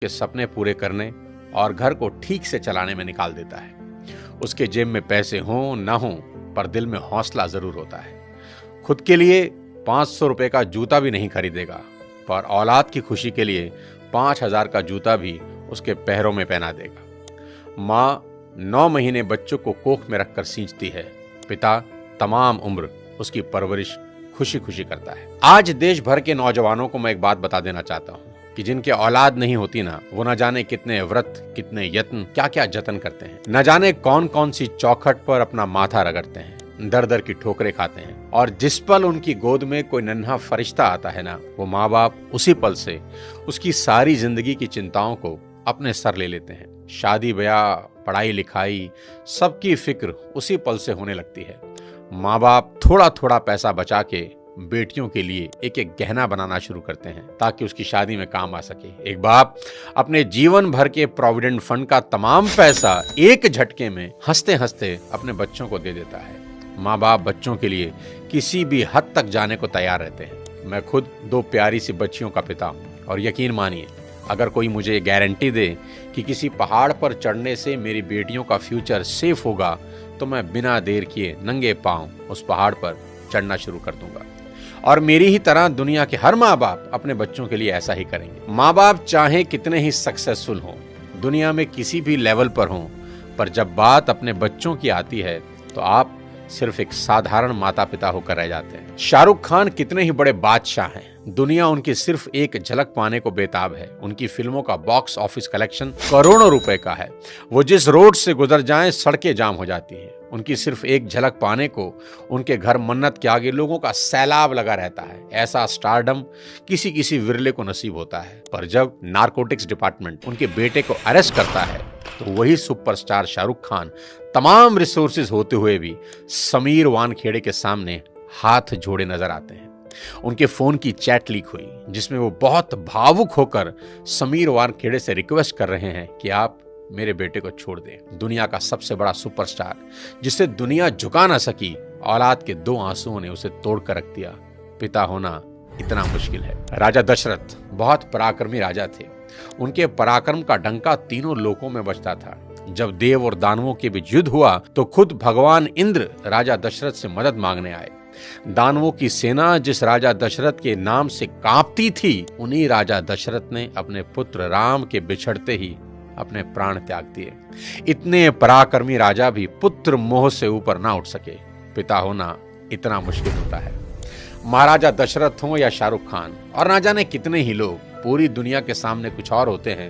के सपने पूरे करने और घर को ठीक से चलाने में निकाल देता है। उसके जेब में पैसे हों ना हों, पर दिल में हौसला जरूर होता है। खुद के लिए 500 रुपए का जूता भी नहीं खरीदेगा, पर औलाद की खुशी के लिए 5000 का जूता भी उसके पैरों में पहना देगा। माँ 9 महीने बच्चों को कोख में रखकर सींचती है, पिता तमाम उम्र उसकी परवरिश खुशी खुशी करता है। आज देश भर के नौजवानों को मैं एक बात बता देना चाहता हूँ कि जिनके औलाद नहीं होती ना, वो न जाने कितने व्रत, कितने यत्न, क्या क्या जतन करते हैं। न जाने कौन कौन सी चौखट पर अपना माथा रगड़ते हैं, दर दर की ठोकरें खाते हैं। और जिस पल उनकी गोद में कोई नन्हा फरिश्ता आता है ना, वो माँ बाप उसी पल से उसकी सारी जिंदगी की चिंताओं को अपने सर ले लेते हैं। शादी ब्याह, पढ़ाई लिखाई, सबकी फिक्र उसी पल से होने लगती है। माँ बाप थोड़ा थोड़ा पैसा बचा के बेटियों के लिए एक एक गहना बनाना शुरू करते हैं ताकि उसकी शादी में काम आ सके। एक बाप अपने जीवन भर के प्रोविडेंट फंड का तमाम पैसा एक झटके में हंसते हंसते अपने बच्चों को दे देता है। माँ बाप बच्चों के लिए किसी भी हद तक जाने को तैयार रहते हैं। मैं खुद 2 प्यारी सी बच्चियों का पिता हूँ और यकीन मानिए, अगर कोई मुझे ये गारंटी दे कि किसी पहाड़ पर चढ़ने से मेरी बेटियों का फ्यूचर सेफ होगा, तो मैं बिना देर किए नंगे पांव उस पहाड़ पर चढ़ना शुरू कर दूंगा। और मेरी ही तरह दुनिया के हर माँ बाप अपने बच्चों के लिए ऐसा ही करेंगे। माँ बाप चाहे कितने ही सक्सेसफुल हों, दुनिया में किसी भी लेवल पर हों, पर जब बात अपने बच्चों की आती है तो आप सिर्फ एक साधारण माता पिता होकर रह जाते हैं। शाहरुख खान कितने ही बड़े बादशाह हैं, दुनिया उनकी सिर्फ एक झलक पाने को बेताब है। उनकी फिल्मों का बॉक्स ऑफिस कलेक्शन करोड़ों रुपए का है। वो जिस रोड से गुजर जाएं, सड़कें जाम हो जाती हैं। उनकी सिर्फ एक झलक पाने को उनके घर मन्नत के आगे लोगों का सैलाब लगा रहता है। ऐसा स्टारडम किसी किसी विरले को नसीब होता है। पर जब नारकोटिक्स डिपार्टमेंट उनके बेटे को अरेस्ट करता है, तो वही सुपरस्टार शाहरुख खान तमाम रिसोर्सेज होते हुए भी समीर वानखेड़े के सामने हाथ जोड़े नजर आते हैं। उनके फोन की चैट लीक हुई, जिसमें वो बहुत भावुक होकर समीर वानखेड़े से रिक्वेस्ट कर रहे हैं कि आप मेरे बेटे को छोड़ दें। दुनिया का सबसे बड़ा सुपरस्टार, जिसे दुनिया झुका ना सकी, औलाद के 2 आंसुओं ने उसे तोड़ कर रख दिया। पिता होना इतना मुश्किल है। राजा दशरथ बहुत पराक्रमी राजा थे। उनके पराक्रम का डंका तीनों लोकों में बजता था। जब देव और दानवों के बीच युद्ध हुआ तो खुद भगवान इंद्र राजा दशरथ से मदद मांगने आए। दानवों की सेना जिस राजा दशरथ के नाम से कांपती थी, उन्हीं राजा दशरथ ने अपने पुत्र राम के बिछड़ते ही अपने प्राण त्याग दिए। इतने पराक्रमी राजा भी पुत्र मोह से ऊपर ना उठ सके। पिता होना इतना मुश्किल होता है। महाराजा दशरथ हो या शाहरुख खान और ना जाने कितने ही लोग, पूरी दुनिया के सामने कुछ और होते हैं